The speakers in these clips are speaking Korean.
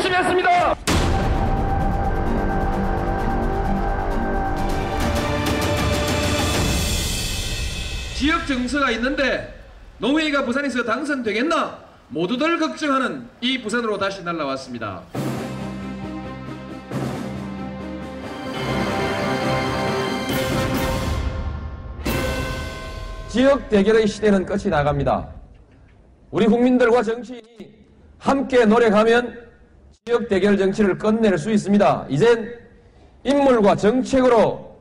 열심히 했습니다. 지역 정서가 있는데 노무현이가 부산에서 당선되겠나? 모두들 걱정하는 이 부산으로 다시 날아왔습니다. 지역 대결의 시대는 끝이 나갑니다. 우리 국민들과 정치인이 함께 노력하면 지역 대결 정치를 끝낼 수 있습니다. 이젠 인물과 정책으로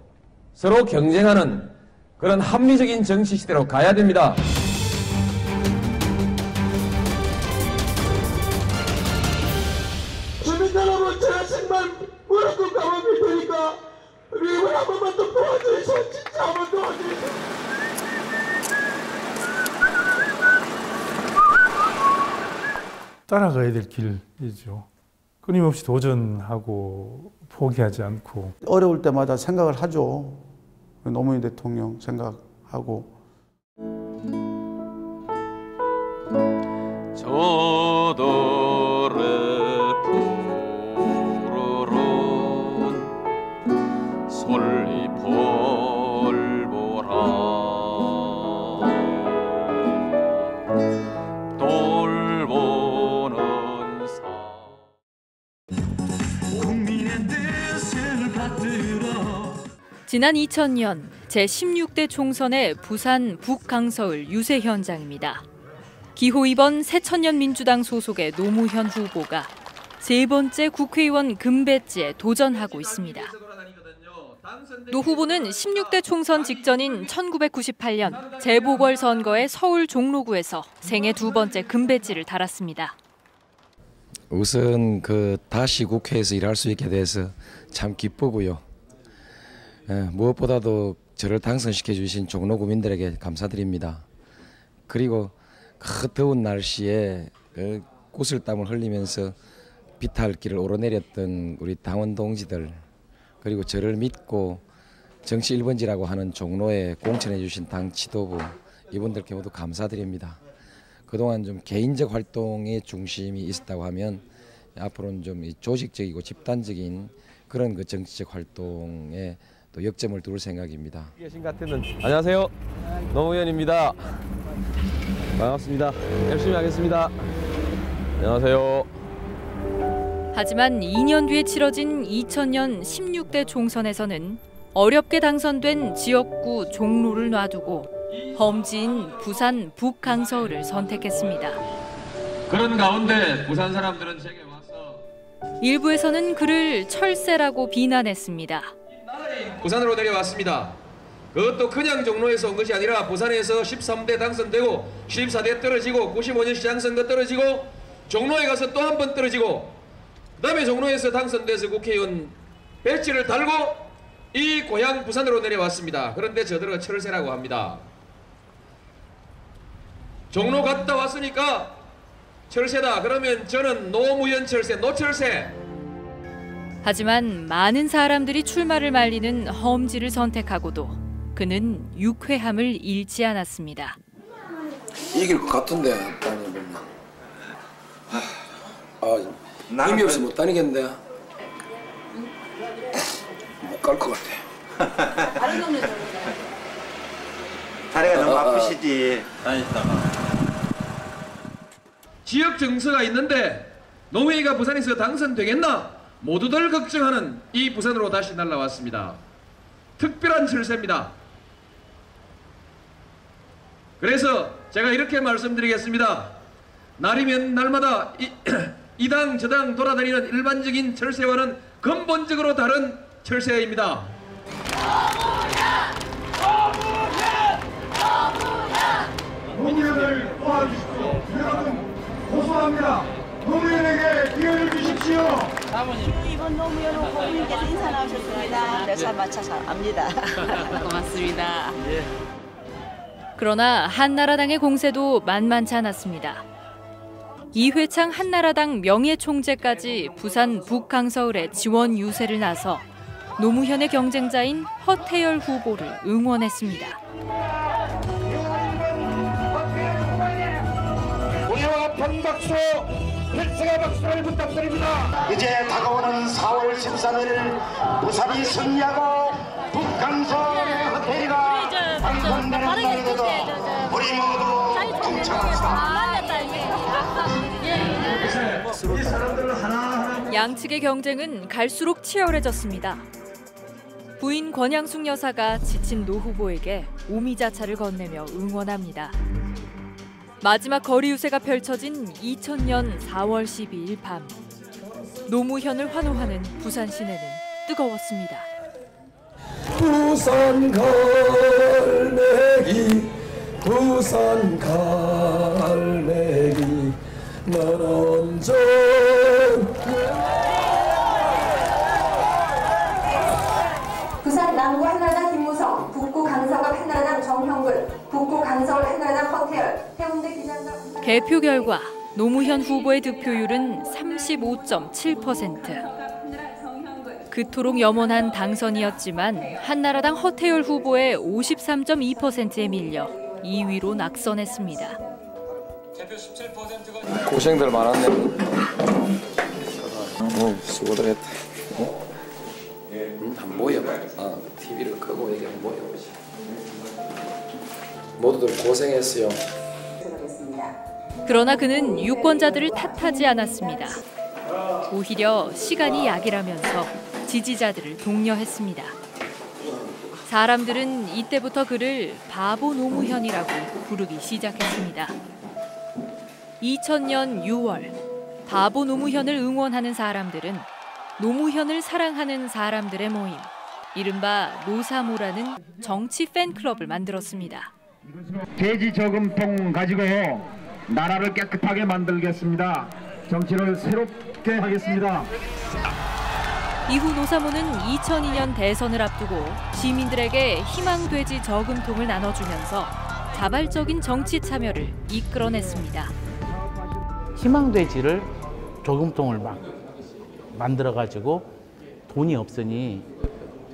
서로 경쟁하는 그런 합리적인 정치 시대로 가야 됩니다. 주민 여러분, 제가 정말 무릎 꿇고 가만히 테니까 우리 한 번만 더 도와주시오. 진짜 한 번 도와주시오. 따라가야 될 길이죠. 끊임없이 도전하고 포기하지 않고. 어려울 때마다 생각을 하죠. 노무현 대통령 생각하고. 저들의 푸르른 솔잎을 보라 돌보는 사 국민의 뜻을 받들어. 지난 2000년 제16대 총선의 부산 북강서을 유세 현장입니다. 기호 2번 새천년 민주당 소속의 노무현 후보가 세 번째 국회의원 금배지에 도전하고 있습니다. 노 후보는 16대 총선 직전인 1998년 재보궐선거의 서울 종로구에서 생애 두 번째 금배지를 달았습니다. 우선 다시 국회에서 일할 수 있게 돼서 참 기쁘고요. 무엇보다도 저를 당선시켜 주신 종로 구민들에게 감사드립니다. 그리고 그 더운 날씨에 구슬땀을 흘리면서 비탈길을 오르내렸던 우리 당원 동지들, 그리고 저를 믿고 정치 1번지라고 하는 종로에 공천해 주신 당 지도부, 이분들께 모두 감사드립니다. 그동안 좀 개인적 활동의 중심이 있었다고 하면 앞으로는 좀 조직적이고 집단적인 그런 정치적 활동에 또 역점을 둘 생각입니다. 계신 것 같은 안녕하세요, 노무현입니다. 반갑습니다. 열심히 하겠습니다. 안녕하세요. 하지만 2년 뒤에 치러진 2000년 16대 총선에서는 어렵게 당선된 지역구 종로를 놔두고 험지인 부산 북강서을을 선택했습니다. 그런 가운데 부산 사람들은 제게 와서 일부에서는 그를 철새라고 비난했습니다. 부산으로 내려왔습니다. 그것도 그냥 종로에서 온 것이 아니라 부산에서 13대 당선되고 14대 떨어지고 95년 시장선거 떨어지고 종로에 가서 또 한 번 떨어지고 그다음에 종로에서 당선돼서 국회의원 배지를 달고 이 고향 부산으로 내려왔습니다. 그런데 저들은 철새라고 합니다. 종로 갔다 왔으니까 철새다. 그러면 저는 노무현 철새, 노철새. 하지만 많은 사람들이 출마를 말리는 험지를 선택하고도 그는 유쾌함을 잃지 않았습니다. 이길 것 같은데 다니면 힘이 없어 못 다니겠는데 못 갈 것 같아. 다른 동네 다리가 너무 아프시지. 다녔다가 지역 정서가 있는데 노무현이가 부산에서 당선되겠나? 모두들 걱정하는 이 부산으로 다시 날아왔습니다. 특별한 철새입니다. 그래서 제가 이렇게 말씀드리겠습니다. 날이면 날마다 이 당 저 당 돌아다니는 일반적인 철새와는 근본적으로 다른 철새입니다. 노무현을 도와주십시오. 여러분 고소합니다. 노무현에게 기회를 주십시오. 이번 노무현 후보님께서 인사 나오셨습니다. 내사 맞춰서 압니다. 고맙습니다. 그러나 한나라당의 공세도 만만치 않았습니다. 이회창 한나라당 명예총재까지 부산 북강서을에 지원 유세를 나서 노무현의 경쟁자인 허태열 후보를 응원했습니다. 우리와 박박수 필승의 박수를 부탁드립니다. 이제 다가오는 4월 13일 부산이 승리하고 북강서의 호텔이가 당선되는 날에도 우리 모두 동참합시다. 양측의 경쟁은 갈수록 치열해졌습니다. 부인 권양숙 여사가 지친 노 후보에게 오미자차를 건네며 응원합니다. 마지막 거리 유세가 펼쳐진 2000년 4월 12일 밤, 노무현을 환호하는 부산 시내는 뜨거웠습니다. 부산 갈매기 부산 갈매기 너는 저 부산 남구 한나라당 김무성, 북구 강서갑 한나라당 정형근, 북구 강서울 한나라당 허태열, 해운대 기장당. 개표 결과 노무현 후보의 득표율은 35.7%. 그토록 염원한 당선이었지만 한나라당 허태열 후보의 53.2%에 밀려 2위로 낙선했습니다. 고생들 많았네. 수고들 했다. 안 보여. TV를 끄고 이게 안 보여. 모두들 고생했어요. 그러나 그는 유권자들을 탓하지 않았습니다. 오히려 시간이 약이라면서 지지자들을 독려했습니다. 사람들은 이때부터 그를 바보 노무현이라고 부르기 시작했습니다. 2000년 6월, 바보 노무현을 응원하는 사람들은 노무현을 사랑하는 사람들의 모임, 이른바 노사모라는 정치 팬클럽을 만들었습니다. 돼지 저금통 가지고 나라를 깨끗하게 만들겠습니다. 정치를 새롭게 하겠습니다. 이후 노사모는 2002년 대선을 앞두고 시민들에게 희망돼지 저금통을 나눠주면서 자발적인 정치 참여를 이끌어냈습니다. 희망돼지를 저금통을 막 만들어가지고 돈이 없으니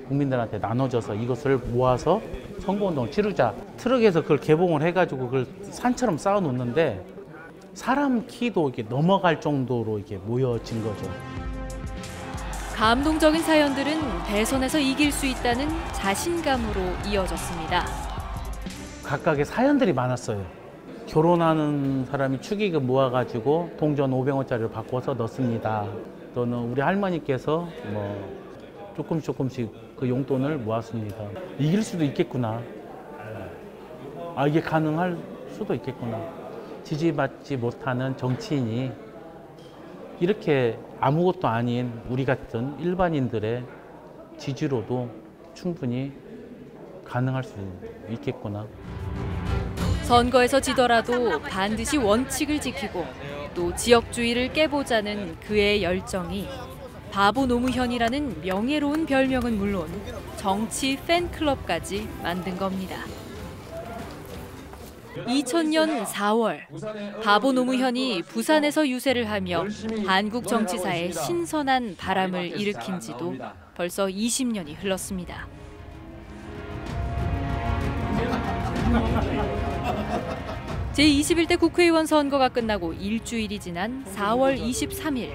국민들한테 나눠줘서 이것을 모아서 선거운동을 치르자. 트럭에서 그걸 개봉을 해가지고 그걸 산처럼 쌓아놓는데 사람 키도 이렇게 넘어갈 정도로 이렇게 모여진 거죠. 감동적인 사연들은 대선에서 이길 수 있다는 자신감으로 이어졌습니다. 각각의 사연들이 많았어요. 결혼하는 사람이 축의금 모아가지고 동전 500원짜리를 바꿔서 넣습니다. 또는 우리 할머니께서 조금씩 그 용돈을 모았습니다. 이길 수도 있겠구나. 이게 가능할 수도 있겠구나. 지지받지 못하는 정치인이 이렇게 아무것도 아닌 우리 같은 일반인들의 지지로도 충분히 가능할 수 있겠구나. 선거에서 지더라도 반드시 원칙을 지키고 또 지역주의를 깨보자는 그의 열정이 바보 노무현이라는 명예로운 별명은 물론 정치 팬클럽까지 만든 겁니다. 2000년 4월, 바보 노무현이 부산에서 유세를 하며 한국 정치사에 신선한 바람을 일으킨 지도 벌써 20년이 흘렀습니다. 제21대 국회의원 선거가 끝나고 일주일이 지난 4월 23일,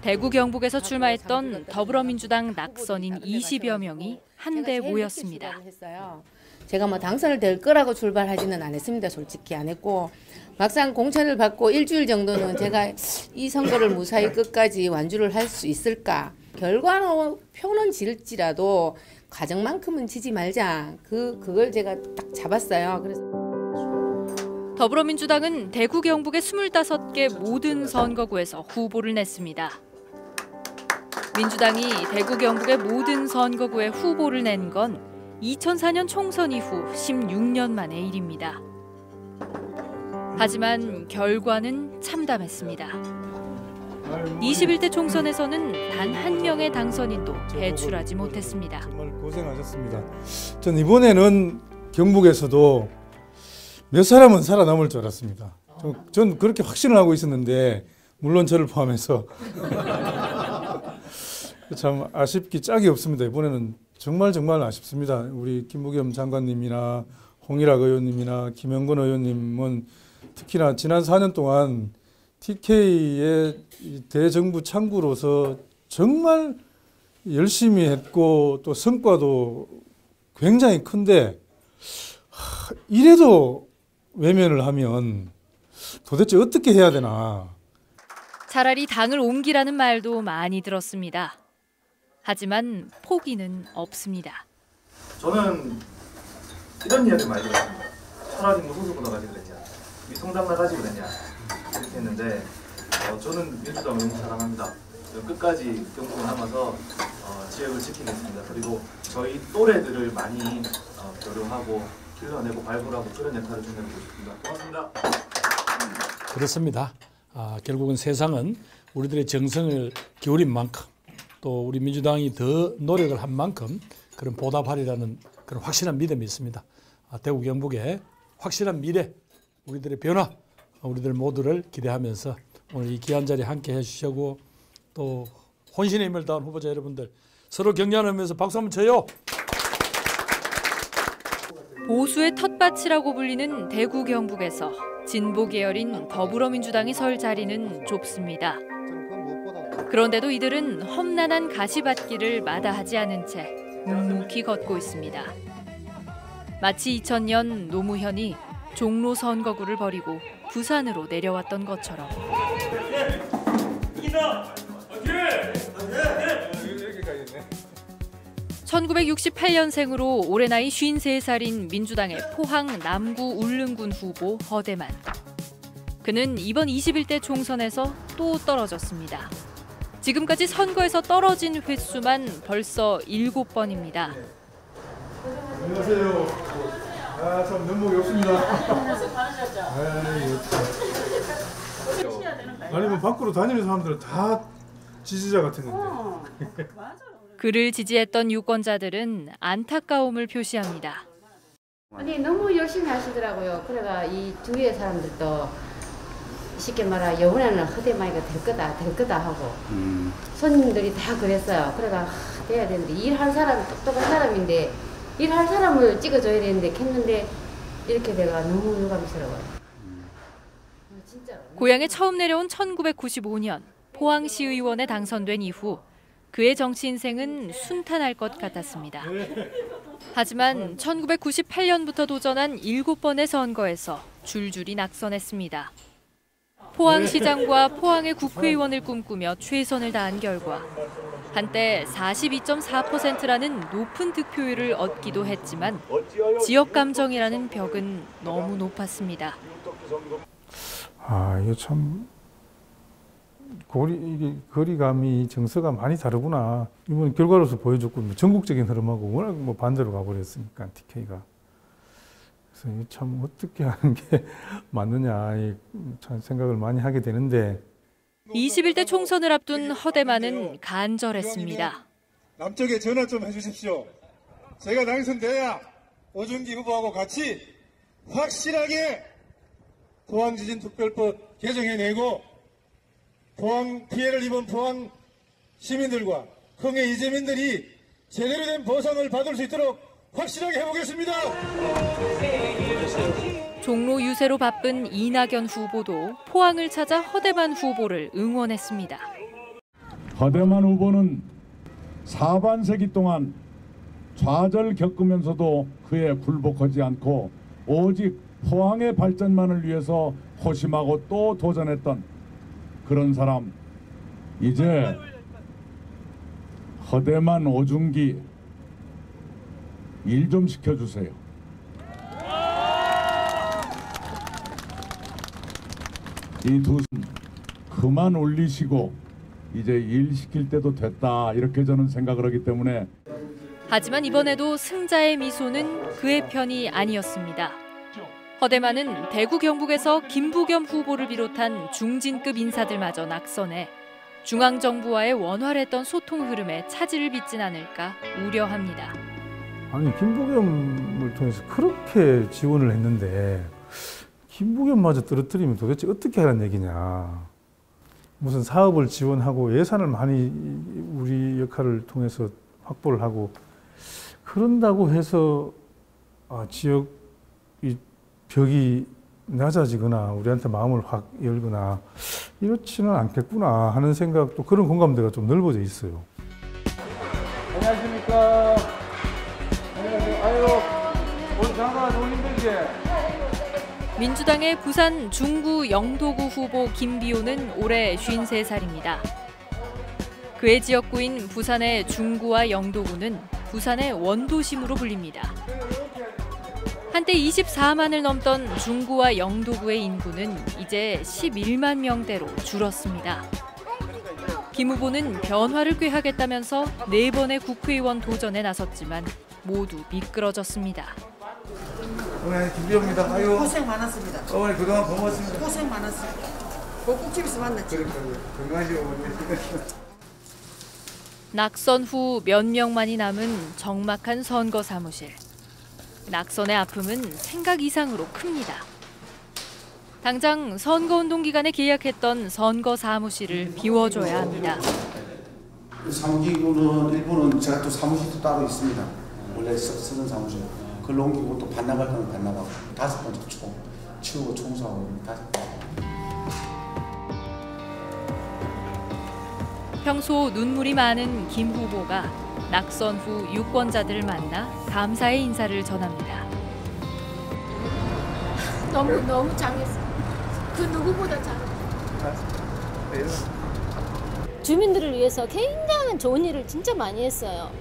대구 경북에서 출마했던 더불어민주당 낙선인 20여 명이 한데 모였습니다. 제가 당선을 될 거라고 출발하지는 않았습니다. 솔직히 안 했고 막상 공천을 받고 일주일 정도는 제가 이 선거를 무사히 끝까지 완주를 할 수 있을까. 결과표는 질지라도 과정만큼은 지지 말자. 그걸 제가 딱 잡았어요. 그래서 더불어민주당은 대구 경북의 25개 모든 선거구에서 후보를 냈습니다. 민주당이 대구 경북의 모든 선거구에 후보를 낸 건 2004년 총선 이후 16년 만의 일입니다. 하지만 결과는 참담했습니다. 21대 총선에서는 단 한 명의 당선인도 배출하지 못했습니다. 정말 고생하셨습니다. 전 이번에는 경북에서도 몇 사람은 살아남을 줄 알았습니다. 전 그렇게 확신을 하고 있었는데 물론 저를 포함해서 참 아쉽기 짝이 없습니다. 이번에는 정말 아쉽습니다. 우리 김부겸 장관님이나 홍일학 의원님이나 김영건 의원님은 특히나 지난 4년 동안 TK의 대정부 창구로서 정말 열심히 했고 또 성과도 굉장히 큰데 이래도 외면을 하면 도대체 어떻게 해야 되나. 차라리 당을 옮기라는 말도 많이 들었습니다. 하지만 포기는 없습니다. 저는 이런 이야기를 많이 들었습니다. 차라리 뭐 소속 나가지고 됐냐, 통당 나가지고 됐냐 이렇게 했는데 저는 민주당을 너무 사랑합니다. 끝까지 경북에 남아서 지역을 지키겠습니다. 그리고 저희 또래들을 많이 교류하고 길러내고 발굴하고 그런 역할을 준비하고 있습니다. 고맙습니다. 그렇습니다. 결국은 세상은 우리들의 정성을 기울인 만큼 또 우리 민주당이 더 노력을 한 만큼 그런 보답하리라는 그런 확실한 믿음이 있습니다. 대구 경북의 확실한 미래, 우리들의 변화, 우리들 모두를 기대하면서 오늘 이 귀한 자리에 함께 해주시고 또 혼신의 힘을 다한 후보자 여러분들 서로 격려하면서 박수 한번 쳐요. 보수의 텃밭이라고 불리는 대구 경북에서 진보 계열인 더불어민주당이 설 자리는 좁습니다. 그런데도 이들은 험난한 가시밭길을 마다하지 않은 채 묵묵히 걷고 있습니다. 마치 2000년 노무현이 종로 선거구를 버리고 부산으로 내려왔던 것처럼. 1968년생으로 올해 나이 53살인 민주당의 포항 남구 울릉군 후보 허대만. 그는 이번 21대 총선에서 또 떨어졌습니다. 지금까지 선거에서 떨어진 횟수만 벌써 7번입니다. 안녕하세요. 참 면목이 없습니다. 아니면 밖으로 다니는 사람들은 다 지지자 같았는데. 그를 지지했던 유권자들은 안타까움을 표시합니다. 아니 너무 열심히 하시더라고요. 그래가 이 주위의 사람들도 쉽게 말하 영원한 허대마이가 될 거다 하고 손님들이 다 그랬어요. 그래가 돼야 되는데 일할 사람 똑똑한 사람인데 일할 사람을 찍어줘야 되는데 했는데 이렇게 내가 너무 유감스러워요. 진짜로. 고향에 처음 내려온 1995년 포항시의원에 당선된 이후 그의 정치 인생은 순탄할 것 같았습니다. 하지만 1998년부터 도전한 7번의 선거에서 줄줄이 낙선했습니다. 포항시장과 포항의 국회의원을 꿈꾸며 최선을 다한 결과 한때 42.4%라는 높은 득표율을 얻기도 했지만 지역 감정이라는 벽은 너무 높았습니다. 이거 참 이게 거리감이 정서가 많이 다르구나. 이번 결과로서 보여줬고 전국적인 흐름하고 워낙 반대로 가버렸으니까 TK가. 그래서 이거 참 어떻게 하는 게 맞느냐 참 생각을 많이 하게 되는데. 21대 총선을 앞둔 허대만은 간절했습니다. 남쪽에 전화 좀 해주십시오. 제가 당선돼야 오준기 후보하고 같이 확실하게 포항지진특별법 개정해내고 포항 피해를 입은 포항 시민들과 흥해 이재민들이 제대로 된 보상을 받을 수 있도록 확실하게 해보겠습니다. 종로 유세로 바쁜 이낙연 후보도 포항을 찾아 허대만 후보를 응원했습니다. 허대만 후보는 4반세기 동안 좌절 겪으면서도 그에 굴복하지 않고 오직 포항의 발전만을 위해서 호심하고 또 도전했던 그런 사람. 이제 허대만 오준기 일 좀 시켜주세요. 이 두 분 그만 올리시고 이제 일 시킬 때도 됐다 이렇게 저는 생각을 하기 때문에. 하지만 이번에도 승자의 미소는 그의 편이 아니었습니다. 허대만은 대구 경북에서 김부겸 후보를 비롯한 중진급 인사들마저 낙선해 중앙정부와의 원활했던 소통 흐름에 차질을 빚진 않을까 우려합니다. 아니 김부겸을 통해서 그렇게 지원을 했는데 김부겸마저 떨어뜨리면 도대체 어떻게 하라는 얘기냐. 무슨 사업을 지원하고 예산을 많이 우리 역할을 통해서 확보를 하고 그런다고 해서 지역 이 벽이 낮아지거나 우리한테 마음을 확 열거나 이렇지는 않겠구나 하는 생각도 그런 공감대가 좀 넓어져 있어요. 안녕하십니까. 안녕하세요. 아유, 오늘 장사가 좀 힘들게. 민주당의 부산 중구 영도구 후보 김비호는 올해 53살입니다. 그의 지역구인 부산의 중구와 영도구는 부산의 원도심으로 불립니다. 한때 24만을 넘던 중구와 영도구의 인구는 이제 11만 명대로 줄었습니다. 김 후보는 변화를 꾀하겠다면서 4번의 국회의원 도전에 나섰지만 모두 미끄러졌습니다. 오늘 김비호입니다. 아유, 고생 많았습니다. 어머니 그동안 고맙습니다. 고생 많았습니다. 꼭국집에서 만났죠. 건강하시고. 낙선 후 몇 명만이 남은 적막한 선거 사무실. 낙선의 아픔은 생각 이상으로 큽니다. 당장 선거운동 기간에 계약했던 선거 사무실을 비워줘야 합니다. 사무기구는 일부는 제가 또 사무실도 따로 있습니다. 원래 쓰는 사무실. 그걸 옮기고 또 반납할 때는 반납하고 5번째 치우고 청소하고 5번. 평소 눈물이 많은 김 후보가 낙선 후 유권자들을 만나 감사의 인사를 전합니다. 너무 잘했어요. 그 누구보다 잘했어요. 주민들을 위해서 굉장한 좋은 일을 진짜 많이 했어요.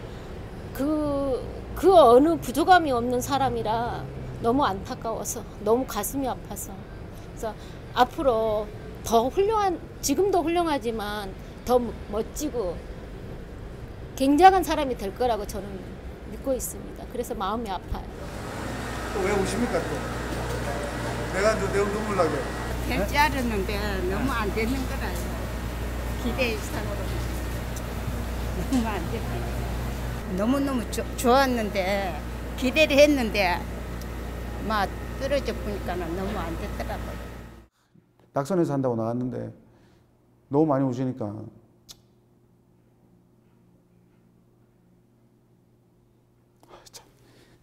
그 어느 부족함이 없는 사람이라 너무 안타까워서 너무 가슴이 아파서 그래서 앞으로 더 훌륭한 지금도 훌륭하지만 더 멋지고 굉장한 사람이 될 거라고 저는 믿고 있습니다. 그래서 마음이 아파요. 또 왜 우십니까 또? 내가 눈물 나게. 될 줄 알았는데 너무 안 되는 거라요. 기대 이상으로 너무 안 됐어요. 너무너무 좋았는데 기대를 했는데 막 떨어져 보니까는 너무 안 됐더라고요. 낙선에서 한다고 나갔는데 너무 많이 오시니까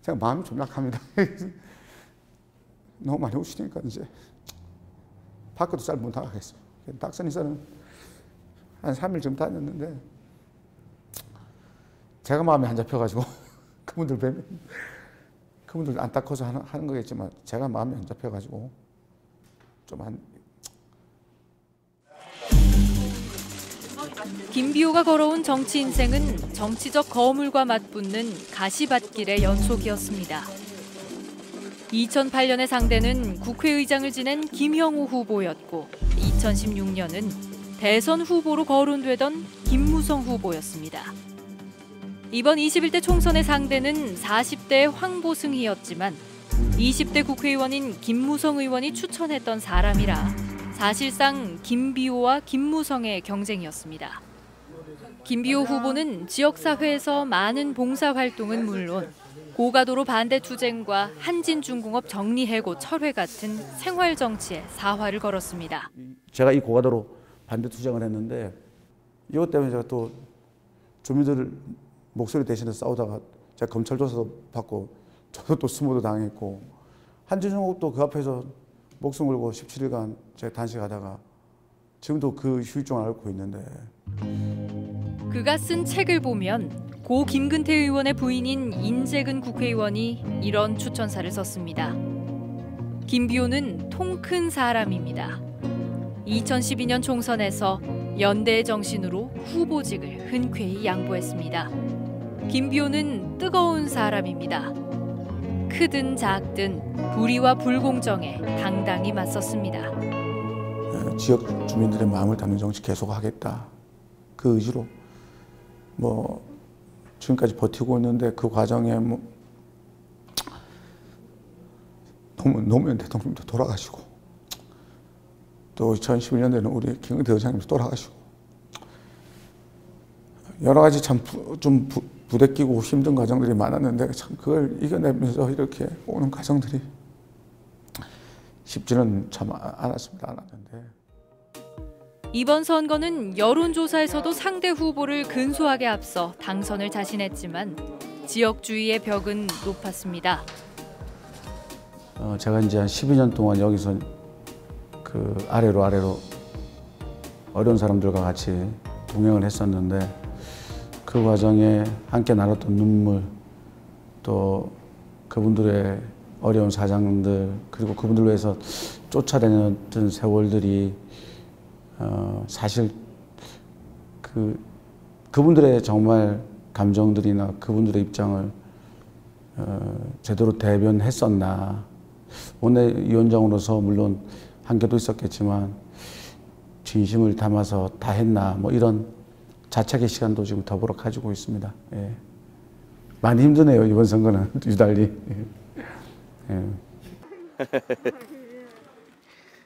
제가 마음이 좀 약합니다. 너무 많이 오시니까 이제 밖에도 잘 못 나가겠어요. 낙선에서는 한 3일 좀 다녔는데 제가 마음이 안 잡혀가지고 그분들 뵈면 그분들 안 닦아서 하는 거겠지만 제가 마음이 안 잡혀가지고 좀 안. 김비호가 걸어온 정치 인생은 정치적 거물과 맞붙는 가시밭길의 연속이었습니다. 2008년의 상대는 국회의장을 지낸 김형우 후보였고 2016년은 대선 후보로 거론되던 김무성 후보였습니다. 이번 21대 총선의 상대는 40대의 황보승이었지만 20대 국회의원인 김무성 의원이 추천했던 사람이라 사실상 김비호와 김무성의 경쟁이었습니다. 김비호 후보는 지역사회에서 많은 봉사활동은 물론 고가도로 반대 투쟁과 한진중공업 정리해고 철회 같은 생활정치에 사활을 걸었습니다. 제가 이 고가도로 반대 투쟁을 했는데 이것 때문에 제가 또 주민들 목소리 대신에 싸우다가 제가 검찰 조사도 받고 저도 또 수모도 당했고 한진중공업도 그 앞에서 목숨 걸고 17일간 제가 단식하다가 지금도 그 후유증을 앓고 있는데. 그가 쓴 책을 보면 고 김근태 의원의 부인인 인재근 국회의원이 이런 추천사를 썼습니다. 김비호는 통 큰 사람입니다. 2012년 총선에서 연대의 정신으로 후보직을 흔쾌히 양보했습니다. 김비호는 뜨거운 사람입니다. 크든 작든 불의와 불공정에 당당히 맞섰습니다. 지역 주민들의 마음을 담는 정치 계속하겠다. 그 의지로 지금까지 버티고 있는데 그 과정에 노무현 대통령도 돌아가시고 또 2011년에는 우리 김근태 의장님도 돌아가시고 여러 가지 참 좀 부대끼고 힘든 과정들이 많았는데 참 그걸 이겨내면서 이렇게 오는 과정들이 쉽지는 참 않았는데. 이번 선거는 여론조사에서도 상대 후보를 근소하게 앞서 당선을 자신했지만 지역주의의 벽은 높았습니다. 제가 이제 한 12년 동안 여기서 그 아래로 어려운 사람들과 같이 동행을 했었는데 그 과정에 함께 나눴던 눈물, 또 그분들의 어려운 사장들, 그리고 그분들을 위해서 쫓아다녔던 세월들이 사실 그분들의 정말 감정들이나 그분들의 입장을 제대로 대변했었나. 원내위원장으로서 물론 한계도 있었겠지만 진심을 담아서 다 했나, 뭐 이런 자책의 시간도 지금 더불어 가지고 있습니다. 예. 많이 힘드네요, 이번 선거는 유달리. 예.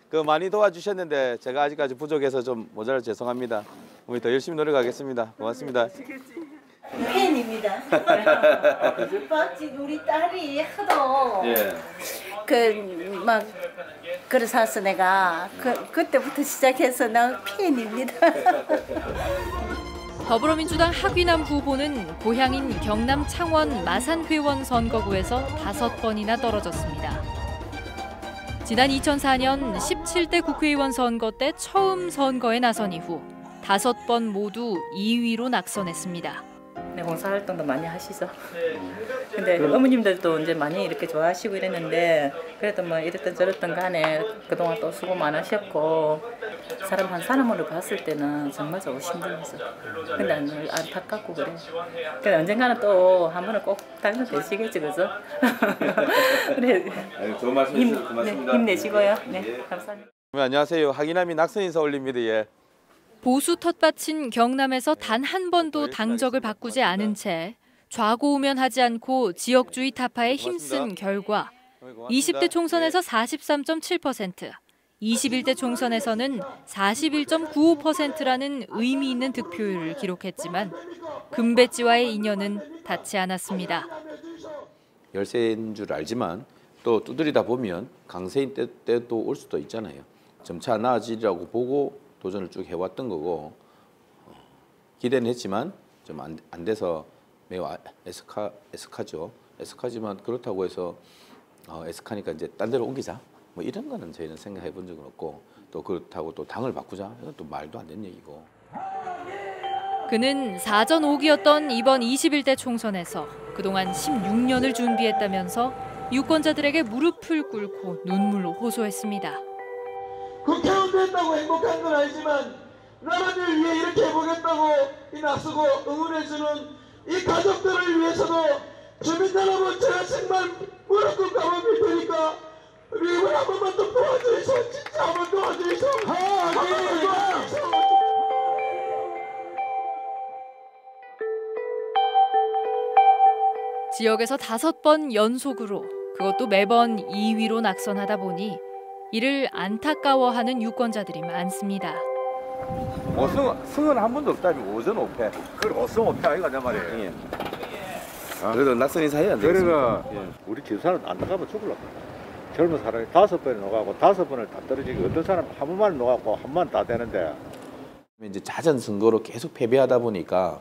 그 많이 도와주셨는데 제가 아직까지 부족해서 좀 모자라 죄송합니다. 우리 더 열심히 노력하겠습니다. 고맙습니다. 팬입니다. 우리 딸이 하도 막 그래서 내가 그때부터 시작해서 나 팬입니다. 더불어민주당 하귀남 후보는 고향인 경남 창원 마산회원 선거구에서 5번이나 떨어졌습니다. 지난 2004년 17대 국회의원 선거 때 처음 선거에 나선 이후 5번 모두 2위로 낙선했습니다. 네, 봉사활동도 많이 하시죠. 근데 어머님들도 이제 많이 이렇게 좋아하시고 이랬는데 그래도 뭐 이랬든 저랬든 간에 그동안 또 수고 많으셨고 사람 한 사람으로 봤을 때는 정말 좀 힘들었어. 근데 늘 안타깝고 그래. 근데 언젠가는 또 한 번은 꼭 당선되시겠지, 그죠? 그래. 좋은 말씀 해주셔서 고맙습니다. 네, 힘내시고요. 네, 감사합니다. 안녕하세요. 하기남이 낙선 인사 올립니다. 예. 보수 텃밭인 경남에서 단 한 번도 당적을 바꾸지 않은 채 좌고우면하지 않고 지역주의 타파에 힘쓴 결과 20대 총선에서 43.7%, 21대 총선에서는 41.95%라는 의미 있는 득표율을 기록했지만 금배지와의 인연은 닿지 않았습니다. 열세인 줄 알지만 또 두드리다 보면 강세인 때도 올 수도 있잖아요. 점차 나아지리라고 보고 도전을 쭉 해왔던 거고 기대는 했지만 좀 안 돼서 매우 애석하죠. 애석하지만 그렇다고 해서 애석하니까 이제 딴 데로 옮기자 뭐 이런 거는 저희는 생각해 본 적은 없고 또 그렇다고 또 당을 바꾸자 이건 또 말도 안 되는 얘기고. 그는 사전 5기였던 이번 21대 총선에서 그동안 16년을 준비했다면서 유권자들에게 무릎을 꿇고 눈물로 호소했습니다. 국회의원 된다고 행복한 건 아니지만 나라를 위해 이렇게 해보겠다고 나서고 응원해주는 이 가족들을 위해서도 주민 여러분 제가 정말 무릎 꿇고 한번 빌 테니까 우리 이번 한 번만 더 도와주셔서 진짜 한번 도와주셔서 지역에서 5번 연속으로 그것도 매번 2위로 낙선하다 보니 이를 안타까워하는 유권자들이 많습니다. 5승은 한 번도 없다면 5전 5패. 그래 5승 5패 아이가 내 말이에요. 예. 그래도 낙선 인사 해야 안 되겠습니까? 그러니까 우리 지사는 안타까면 죽을라. 젊은 사람이 5번이 녹아고 5번을 다 떨어지고 어떤 사람 한 번만 녹아고 한 번 다 되는데 이제 잦은 선거로 계속 패배하다 보니까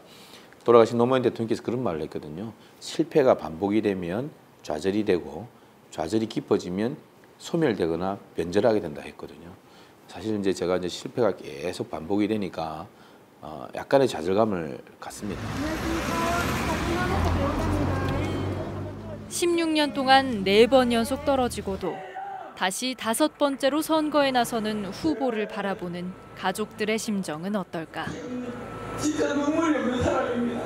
돌아가신 노무현 대통령께서 그런 말을 했거든요. 실패가 반복이 되면 좌절이 되고 좌절이 깊어지면 소멸되거나 변절하게 된다 했거든요. 사실 이제 제가 이제 실패가 계속 반복이 되니까 약간의 좌절감을 갖습니다. 16년 동안 4번 연속 떨어지고도 다시 5번째로 선거에 나서는 후보를 바라보는 가족들의 심정은 어떨까? 진짜 눈물이 없는 사람입니다.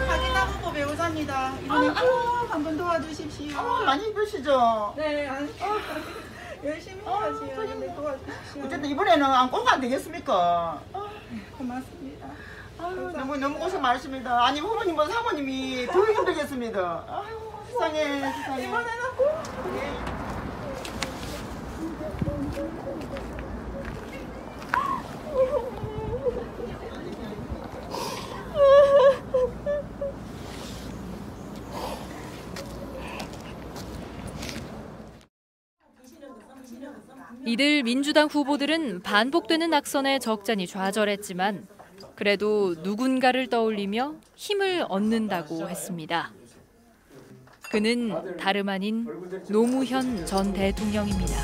하기남 후보 배우자입니다. 이번에 한번 도와주십시오. 많이 힘드시죠? 네, 열심히 해야지. 도와주십시오. 어쨌든 이번에는 안 꼭 안 되겠습니까? 고맙습니다. 너무 고생 많으십니다. 아니 후보님보다 사모님이 더 힘들겠습니다. 아유 세상에. 이번에는 꼭. 이들 민주당 후보들은 반복되는 낙선에 적잖이 좌절했지만 그래도 누군가를 떠올리며 힘을 얻는다고 했습니다. 그는 다름 아닌 노무현 전 대통령입니다.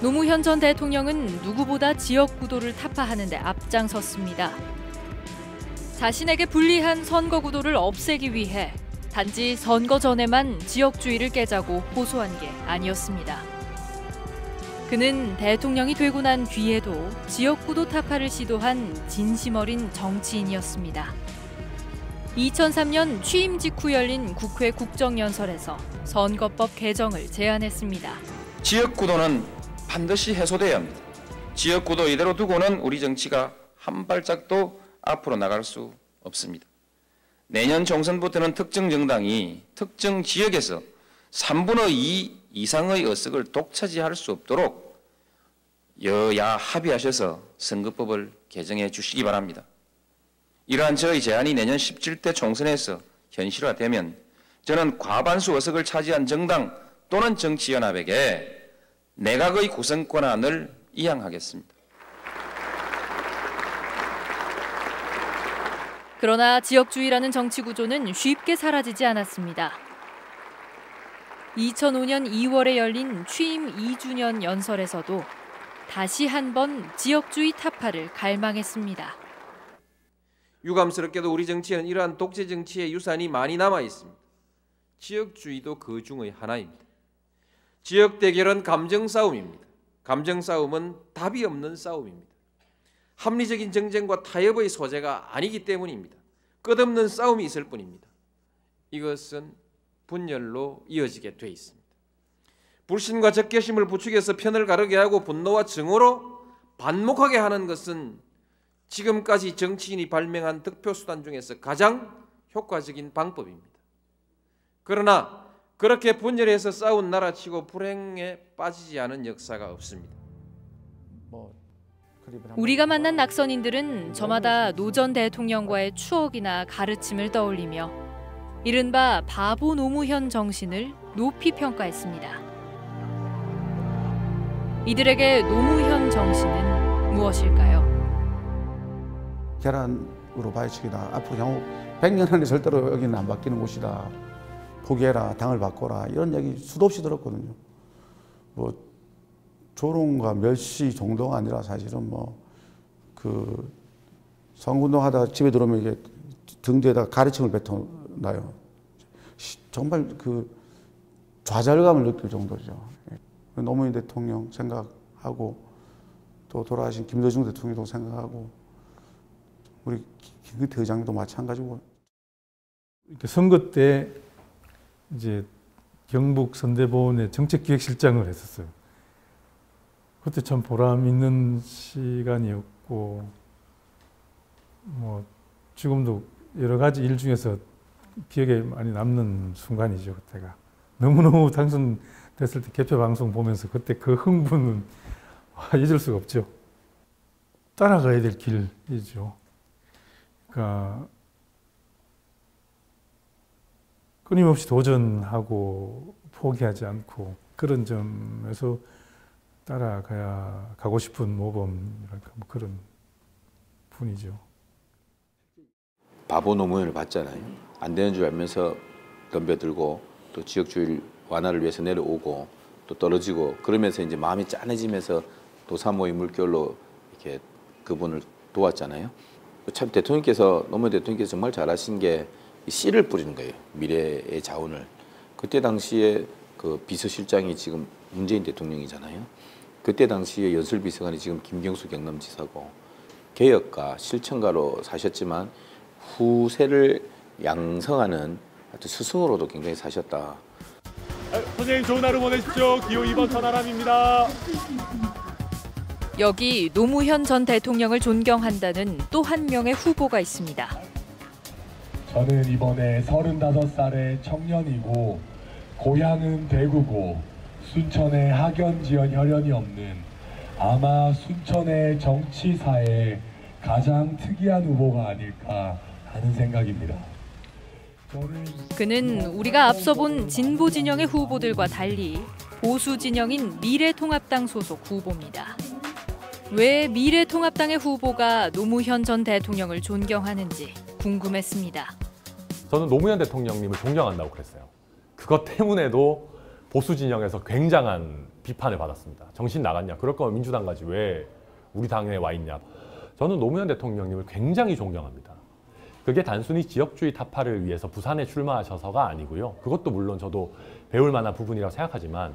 노무현 전 대통령은 누구보다 지역 구도를 타파하는 데 앞장섰습니다. 자신에게 불리한 선거 구도를 없애기 위해 단지 선거 전에만 지역주의를 깨자고 호소한 게 아니었습니다. 그는 대통령이 되고 난 뒤에도 지역구도 타파를 시도한 진심 어린 정치인이었습니다. 2003년 취임 직후 열린 국회 국정연설에서 선거법 개정을 제안했습니다. 지역구도는 반드시 해소돼야 합니다. 지역구도 이대로 두고는 우리 정치가 한 발짝도 앞으로 나갈 수 없습니다. 내년 총선부터는 특정 정당이 특정 지역에서 3분의 2 이상의 의석을 독차지할 수 없도록 여야 합의하셔서 선거법을 개정해 주시기 바랍니다. 이러한 저의 제안이 내년 17대 총선에서 현실화되면 저는 과반수 의석을 차지한 정당 또는 정치연합에게 내각의 구성 권한을 이양하겠습니다. 그러나 지역주의라는 정치 구조는 쉽게 사라지지 않았습니다. 2005년 2월에 열린 취임 2주년 연설에서도 다시 한번 지역주의 타파를 갈망했습니다. 유감스럽게도 우리 정치에는 이러한 독재 정치의 유산이 많이 남아 있습니다. 지역주의도 그 중의 하나입니다. 지역 대결은 감정 싸움입니다. 감정 싸움은 답이 없는 싸움입니다. 합리적인 정쟁과 타협의 소재가 아니기 때문입니다. 끝없는 싸움이 있을 뿐입니다. 이것은 분열로 이어지게 돼 있습니다. 불신과 적개심을 부추겨서 편을 가르게 하고 분노와 증오로 반목하게 하는 것은 지금까지 정치인이 발명한 득표수단 중에서 가장 효과적인 방법입니다. 그러나 그렇게 분열해서 싸운 나라치고 불행에 빠지지 않은 역사가 없습니다. 우리가 만난 낙선인들은 저마다 노 전 대통령과의 추억이나 가르침을 떠올리며 이른바 바보 노무현 정신을 높이 평가했습니다. 이들에게 노무현 정신은 무엇일까요? 계란으로 바위치기다. 앞으로 향후 100년 안에 절대로 여기는 안 바뀌는 곳이다. 포기해라, 당을 바꿔라 이런 얘기 수도 없이 들었거든요. 뭐 조롱과 멸시 정도가 아니라 사실은 그 선거운동 하다가 집에 들어오면 이게 등 뒤에다가 가르침을 뱉어놔요. 정말 그 좌절감을 느낄 정도죠. 노무현 대통령 생각하고 또 돌아가신 김대중 대통령도 생각하고 우리 김기태 의장도 마찬가지고. 선거 때 이제 경북 선대본의 정책기획실장을 했었어요. 그때 참 보람 있는 시간이었고, 뭐 지금도 여러 가지 일 중에서 기억에 많이 남는 순간이죠. 그때가 너무너무 당선됐을 때 개표 방송 보면서 그때 그 흥분은 잊을 수가 없죠. 따라가야 될 길이죠. 그러니까 끊임없이 도전하고 포기하지 않고 그런 점에서 가고 싶은 모범이랄까 뭐 그런 분이죠. 바보 노무현을 봤잖아요. 안 되는 줄 알면서 덤벼들고 또 지역주의 완화를 위해서 내려오고 또 떨어지고 그러면서 이제 마음이 짠해지면서 도사모의 물결로 이렇게 그분을 도왔잖아요. 참 노무현 대통령께서 정말 잘하신 게 씨를 뿌리는 거예요. 미래의 자원을. 그때 당시에 그 비서실장이 지금 문재인 대통령이잖아요. 그때 당시에 연설비서관이 지금 김경수 경남지사고 개혁가 실천가로 사셨지만 후세를 양성하는 스승으로도 굉장히 사셨다. 선생님 좋은 하루 보내십시오. 기호 2번 천하람입니다. 여기 노무현 전 대통령을 존경한다는 또 한 명의 후보가 있습니다. 저는 이번에 35살의 청년이고 고향은 대구고 순천에 학연 지연 혈연이 없는 아마 순천의 정치사에 가장 특이한 후보가 아닐까 하는 생각입니다. 그는 우리가 앞서 본 진보 진영의 후보들과 달리 보수 진영인 미래통합당 소속 후보입니다. 왜 미래통합당의 후보가 노무현 전 대통령을 존경하는지 궁금했습니다. 저는 노무현 대통령님을 존경한다고 그랬어요. 그것 때문에도 보수 진영에서 굉장한 비판을 받았습니다. 정신 나갔냐? 그럴 거면 민주당 가지 왜 우리 당에 와 있냐? 저는 노무현 대통령님을 굉장히 존경합니다. 그게 단순히 지역주의 타파를 위해서 부산에 출마하셔서가 아니고요. 그것도 물론 저도 배울 만한 부분이라고 생각하지만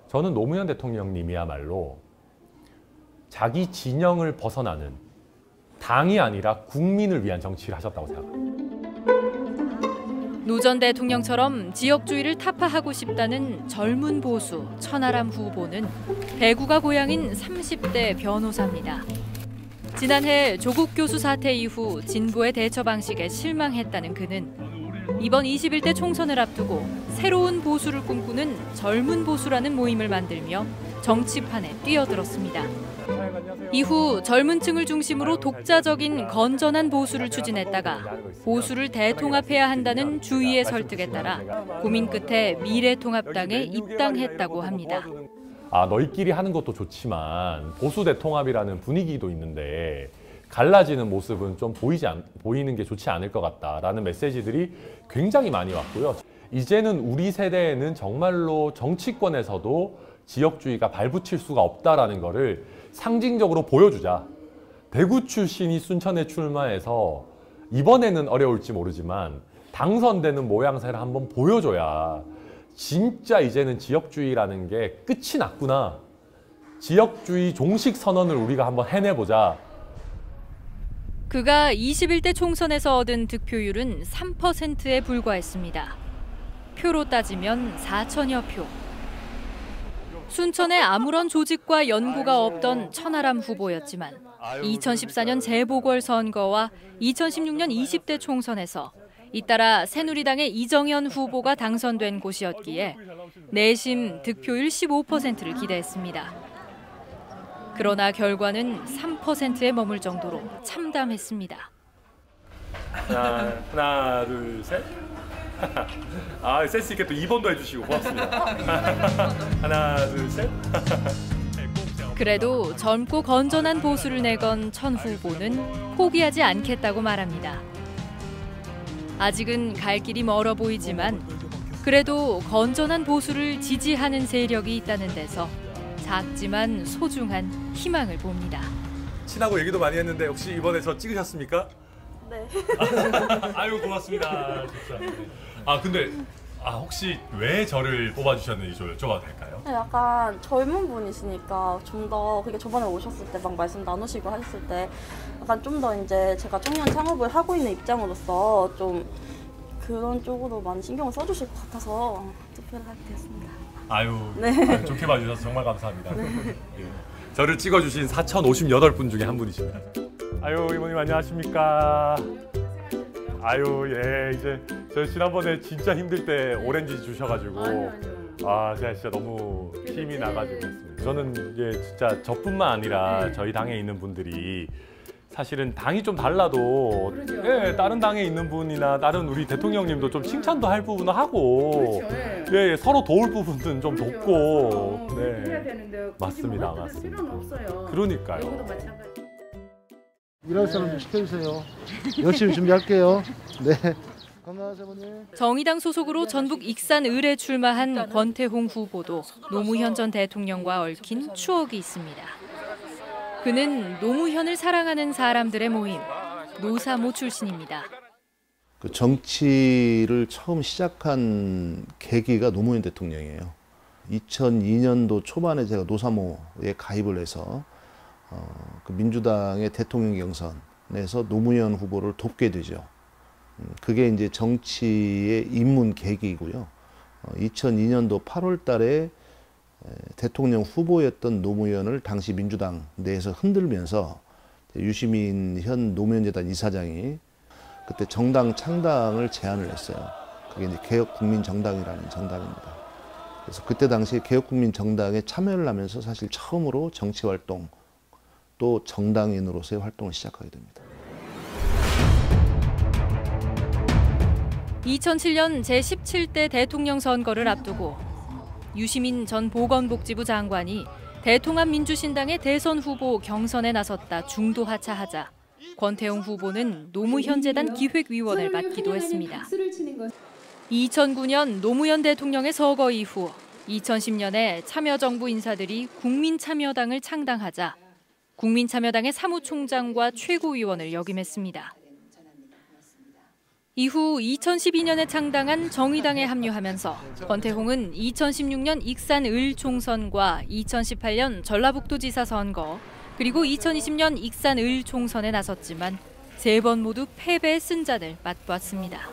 저는 노무현 대통령님이야말로 자기 진영을 벗어나는 당이 아니라 국민을 위한 정치를 하셨다고 생각합니다. 노 전 대통령처럼 지역주의를 타파하고 싶다는 젊은 보수 천하람 후보는 대구가 고향인 30대 변호사입니다. 지난해 조국 교수 사태 이후 진보의 대처 방식에 실망했다는 그는 이번 21대 총선을 앞두고 새로운 보수를 꿈꾸는 젊은 보수라는 모임을 만들며 정치판에 뛰어들었습니다. 이후 젊은 층을 중심으로 독자적인 건전한 보수를 추진했다가 보수를 대통합해야 한다는 주위의 설득에 따라 고민 끝에 미래통합당에 입당했다고 합니다. 너희끼리 하는 것도 좋지만 보수 대통합이라는 분위기도 있는데 갈라지는 모습은 좀 보이는 게 좋지 않을 것 같다라는 메시지들이 굉장히 많이 왔고요. 이제는 우리 세대에는 정말로 정치권에서도 지역주의가 발붙일 수가 없다라는 거를 상징적으로 보여주자. 대구 출신이 순천에 출마해서 이번에는 어려울지 모르지만 당선되는 모양새를 한번 보여줘야 진짜 이제는 지역주의라는 게 끝이 났구나. 지역주의 종식 선언을 우리가 한번 해내보자. 그가 21대 총선에서 얻은 득표율은 3%에 불과했습니다. 표로 따지면 4천여 표. 순천에 아무런 조직과 연고가 없던 천하람 후보였지만 2014년 재보궐선거와 2016년 20대 총선에서 잇따라 새누리당의 이정현 후보가 당선된 곳이었기에 내심 득표율 15%를 기대했습니다. 그러나 결과는 3%에 머물 정도로 참담했습니다. 하나, 둘, 셋. 센스 있게 또 2번도 해주시고 고맙습니다. 하나, 둘, 셋. 그래도 젊고 건전한 보수를 내건 천 후보는 포기하지 않겠다고 말합니다. 아직은 갈 길이 멀어 보이지만 그래도 건전한 보수를 지지하는 세력이 있다는 데서 작지만 소중한 희망을 봅니다. 친하고 얘기도 많이 했는데 혹시 이번에 저 찍으셨습니까? 네. 아유 고맙습니다. 진짜. 근데 혹시 왜 저를 뽑아주셨는지 좀 여쭤봐도 될까요? 네, 약간 젊은 분이시니까 좀 더 그게 저번에 오셨을 때 막 말씀 나누시고 하셨을 때 약간 좀 더 이제 제가 청년 창업을 하고 있는 입장으로서 좀 그런 쪽으로 많이 신경을 써주실 것 같아서 투표를 하게 됐습니다. 네. 좋게 봐주셔서 정말 감사합니다. 네. 저를 찍어주신 4,058분 중에 한 분이십니다. 이모님 안녕하십니까? 이제 저 지난번에 진짜 힘들 때 오렌지 주셔가지고 제가 진짜 너무 힘이 나가지고 있습니다. 저는 이게 진짜 저뿐만 아니라 저희 당에 있는 분들이 사실은 당이 좀 달라도 다른 당에 있는 분이나 다른 우리 대통령님도 좀 칭찬도 할 부분은 하고 서로 도울 부분은 좀 돕고 해야 되는데 맞습니다. 필요는 없어요. 그러니까요. 일할 사람 좀 시켜주세요. 열심히 준비할게요. 네. 건강하세요. 정의당 소속으로 전북 익산 을에 출마한 권태홍 후보도 노무현 전 대통령과 얽힌 추억이 있습니다. 그는 노무현을 사랑하는 사람들의 모임, 노사모 출신입니다. 그 정치를 처음 시작한 계기가 노무현 대통령이에요. 2002년도 초반에 제가 노사모에 가입을 해서 그 민주당의 대통령 경선에서 노무현 후보를 돕게 되죠. 그게 이제 정치의 입문 계기이고요. 2002년도 8월 달에 대통령 후보였던 노무현을 당시 민주당 내에서 흔들면서 유시민 현 노무현재단 이사장이 그때 정당 창당을 제안을 했어요. 그게 이제 개혁국민정당이라는 정당입니다. 그래서 그때 당시에 개혁국민정당에 참여를 하면서 사실 처음으로 정치활동 또 정당인으로서의 활동을 시작하게 됩니다. 2007년 제17대 대통령 선거를 앞두고 유시민 전 보건복지부 장관이 대통합민주신당의 대선 후보 경선에 나섰다 중도 하차하자 권태홍 후보는 노무현 재단 기획위원을 맡기도 했습니다. 2009년 노무현 대통령의 서거 이후 2010년에 참여정부 인사들이 국민참여당을 창당하자 국민참여당의 사무총장과 최고위원을 역임했습니다. 이후 2012년에 창당한 정의당에 합류하면서 권태홍은 2016년 익산 을 총선과 2018년 전라북도지사 선거 그리고 2020년 익산 을 총선에 나섰지만 3번 모두 패배의 쓴잔을 맛보았습니다.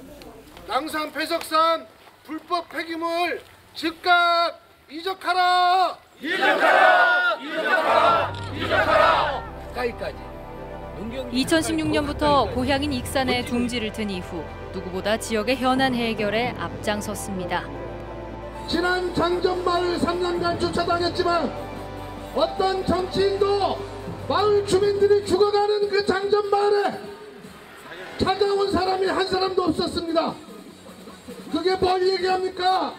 낭산 폐석산 불법 폐기물 즉각 이적하라! 이적하라! 이적하라! 이적하라! 까지까지. 2016년부터 고향인 익산에 둥지를 든 이후 누구보다 지역의 현안 해결에 앞장섰습니다. 지난 장전마을 3년간 주차당했지만 어떤 정치인도 마을 주민들이 죽어가는 그 장전마을에 찾아온 사람이 한 사람도 없었습니다. 그게 뭘 얘기합니까?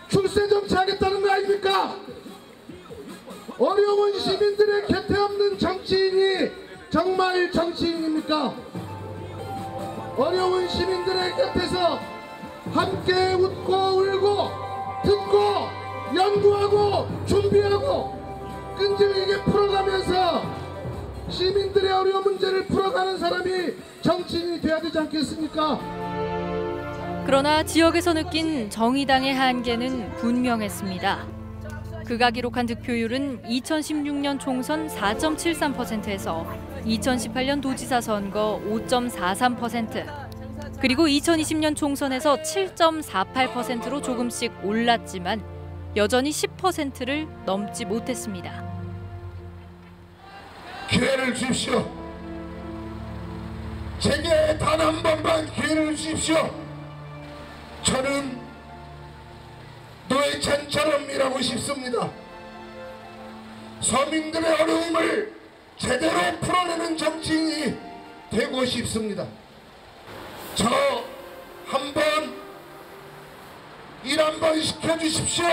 출세 정치하겠다는 거 아닙니까? 어려운 시민들의 곁에 없는 정치인이 정말 정치인입니까? 어려운 시민들의 곁에서 함께 웃고 울고 듣고 연구하고 준비하고 끈질기게 풀어가면서 시민들의 어려운 문제를 풀어가는 사람이 정치인이 돼야 되지 않겠습니까? 그러나 지역에서 느낀 정의당의 한계는 분명했습니다. 그가 기록한 득표율은 2016년 총선 4.73%에서 2018년 도지사 선거 5.43%, 그리고 2020년 총선에서 7.48%로 조금씩 올랐지만 여전히 10%를 넘지 못했습니다. 기회를 주십시오. 제게 단 한 번만 기회를 주십시오. 저는 노회찬처럼 일하고 싶습니다. 서민들의 어려움을 제대로 풀어내는 정치인이 되고 싶습니다. 저 한번 일 한번 시켜주십시오.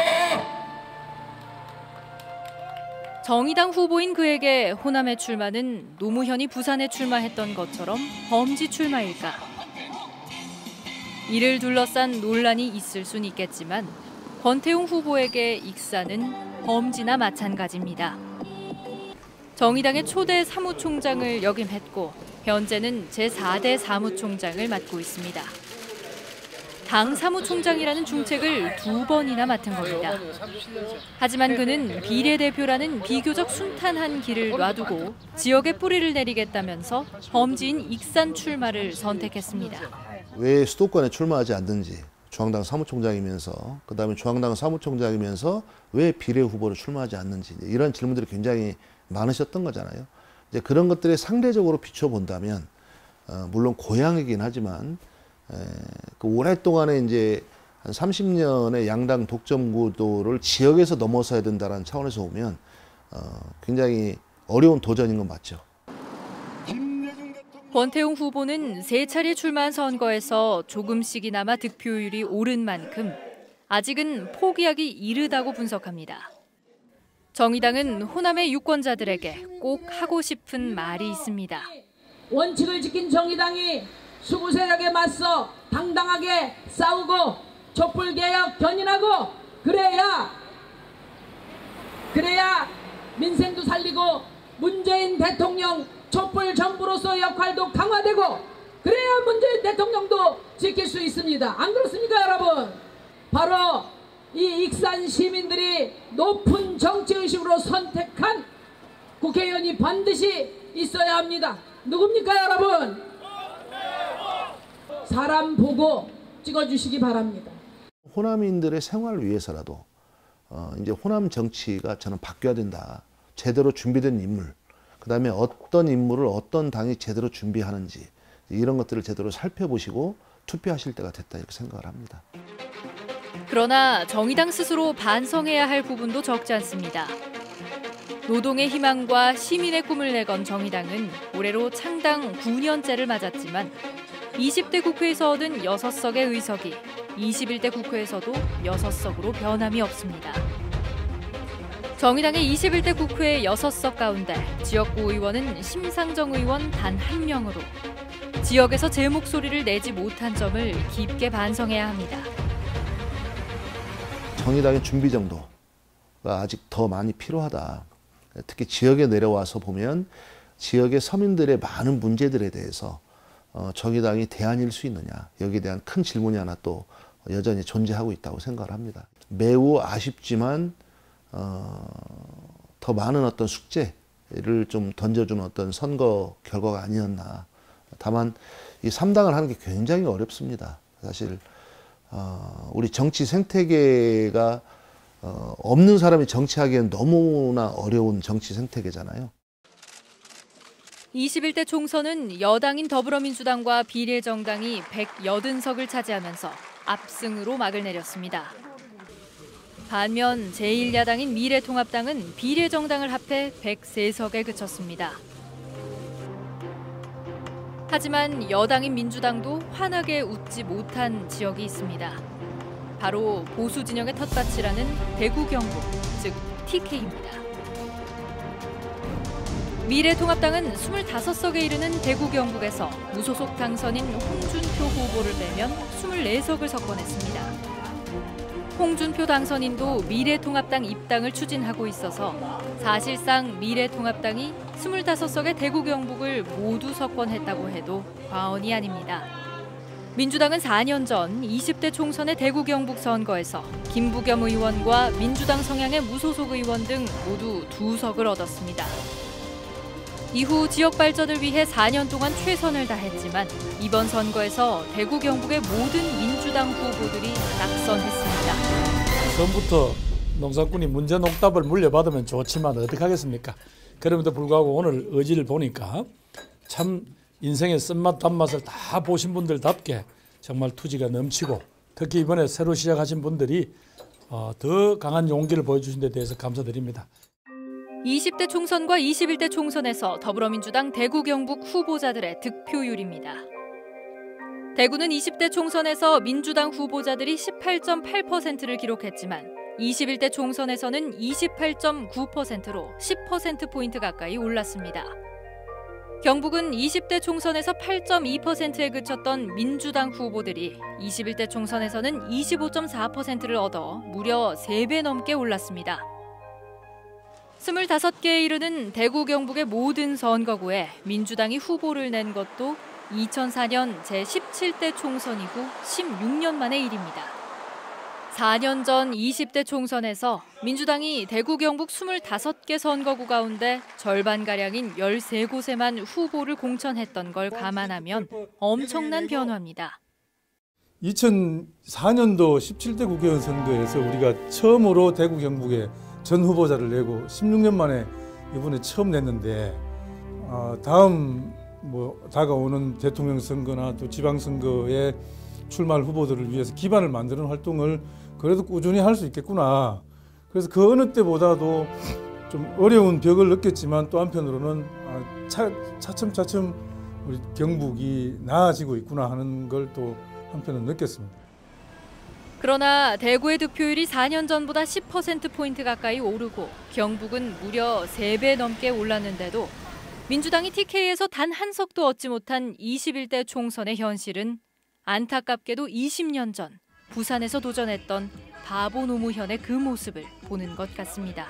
정의당 후보인 그에게 호남의 출마는 노무현이 부산에 출마했던 것처럼 범지 출마일까? 이를 둘러싼 논란이 있을 순 있겠지만 권태홍 후보에게 익산은 범지나 마찬가지입니다. 정의당의 초대 사무총장을 역임했고 현재는 제4대 사무총장을 맡고 있습니다. 당 사무총장이라는 중책을 2번이나 맡은 겁니다. 하지만 그는 비례대표라는 비교적 순탄한 길을 놔두고 지역에 뿌리를 내리겠다면서 범지인 익산 출마를 선택했습니다. 왜 수도권에 출마하지 않는지, 중앙당 사무총장이면서 그다음에 중앙당 사무총장이면서 왜 비례 후보로 출마하지 않는지 이런 질문들이 굉장히 많으셨던 거잖아요. 이제 그런 것들이 상대적으로 비춰본다면 물론 고향이긴 하지만 그 오랫동안에 이제 한 30년의 양당 독점 구도를 지역에서 넘어서야 된다는 차원에서 보면 굉장히 어려운 도전인 건 맞죠. 권태홍 후보는 3차례 출마한 선거에서 조금씩이나마 득표율이 오른 만큼 아직은 포기하기 이르다고 분석합니다. 정의당은 호남의 유권자들에게 꼭 하고 싶은 말이 있습니다. 원칙을 지킨 정의당이 수구 세력에 맞서 당당하게 싸우고 촛불개혁 견인하고 그래야 민생도 살리고 문재인 대통령 촛불 정부로서 역할도 강화되고 그래야 문재인 대통령도 지킬 수 있습니다. 안 그렇습니까, 여러분? 바로 이 익산 시민들이 높은 정치의식으로 선택한 국회의원이 반드시 있어야 합니다. 누굽니까, 여러분? 사람 보고 찍어주시기 바랍니다. 호남인들의 생활을 위해서라도 이제 호남 정치가 저는 바뀌어야 된다. 제대로 준비된 인물, 그다음에 어떤 인물을 어떤 당이 제대로 준비하는지 이런 것들을 제대로 살펴보시고 투표하실 때가 됐다 이렇게 생각을 합니다. 그러나 정의당 스스로 반성해야 할 부분도 적지 않습니다. 노동의 희망과 시민의 꿈을 내건 정의당은 올해로 창당 9년째를 맞았지만 20대 국회에서 얻은 6석의 의석이 21대 국회에서도 6석으로 변함이 없습니다. 정의당의 21대 국회 6석 가운데 지역구 의원은 심상정 의원 단 1명으로 지역에서 제 목소리를 내지 못한 점을 깊게 반성해야 합니다. 정의당의 준비 정도가 아직 더 많이 필요하다. 특히 지역에 내려와서 보면 지역의 서민들의 많은 문제들에 대해서 정의당이 대안일 수 있느냐, 여기에 대한 큰 질문이 하나 또 여전히 존재하고 있다고 생각을 합니다. 매우 아쉽지만 더 많은 어떤 숙제를 좀 던져주는 어떤 선거 결과가 아니었나. 다만 이 3당을 하는 게 굉장히 어렵습니다. 사실 우리 정치 생태계가 없는 사람이 정치하기엔 너무나 어려운 정치 생태계잖아요. 21대 총선은 여당인 더불어민주당과 비례정당이 180석을 차지하면서 압승으로 막을 내렸습니다. 반면 제1야당인 미래통합당은 비례정당을 합해 103석에 그쳤습니다. 하지만 여당인 민주당도 환하게 웃지 못한 지역이 있습니다. 바로 보수 진영의 텃밭이라는 대구 경북, 즉 TK입니다. 미래통합당은 25석에 이르는 대구 경북에서 무소속 당선인 홍준표 후보를 빼면 24석을 석권했습니다. 홍준표 당선인도 미래통합당 입당을 추진하고 있어서 사실상 미래통합당이 25석의 대구 경북을 모두 석권했다고 해도 과언이 아닙니다. 민주당은 4년 전 20대 총선의 대구 경북 선거에서 김부겸 의원과 민주당 성향의 무소속 의원 등 모두 2석을 얻었습니다. 이후 지역 발전을 위해 4년 동안 최선을 다했지만 이번 선거에서 대구 경북의 모든 민주당 후보들이 낙선했습니다. 처음부터 농사꾼이 문제 농답을 물려받으면 좋지만 어떡하겠습니까? 그럼에도 불구하고 오늘 의지를 보니까 참 인생의 쓴맛 단맛을 다 보신 분들답게 정말 투지가 넘치고 특히 이번에 새로 시작하신 분들이 더 강한 용기를 보여주신 데 대해서 감사드립니다. 20대 총선과 21대 총선에서 더불어민주당 대구 경북 후보자들의 득표율입니다. 대구는 20대 총선에서 민주당 후보자들이 18.8%를 기록했지만 21대 총선에서는 28.9%로 10%포인트 가까이 올랐습니다. 경북은 20대 총선에서 8.2%에 그쳤던 민주당 후보들이 21대 총선에서는 25.4%를 얻어 무려 3배 넘게 올랐습니다. 25개에 이르는 대구 경북의 모든 선거구에 민주당이 후보를 낸 것도 2004년 제17대 총선 이후 16년 만의 일입니다. 4년 전 20대 총선에서 민주당이 대구 경북 25개 선거구 가운데 절반가량인 13곳에만 후보를 공천했던 걸 감안하면 엄청난 변화입니다. 2004년도 17대 국회의원 선거에서 우리가 처음으로 대구 경북에 전 후보자를 내고 16년 만에 이번에 처음 냈는데 다음 다가오는 대통령 선거나 또 지방선거에 출마할 후보들을 위해서 기반을 만드는 활동을 그래도 꾸준히 할 수 있겠구나. 그래서 그 어느 때보다도 좀 어려운 벽을 느꼈지만 또 한편으로는 차츰차츰 우리 경북이 나아지고 있구나 하는 걸 또 한편으로 느꼈습니다. 그러나 대구의 득표율이 4년 전보다 10%포인트 가까이 오르고 경북은 무려 3배 넘게 올랐는데도 민주당이 TK에서 단 한 석도 얻지 못한 21대 총선의 현실은 안타깝게도 20년 전 부산에서 도전했던 바보 노무현의 그 모습을 보는 것 같습니다.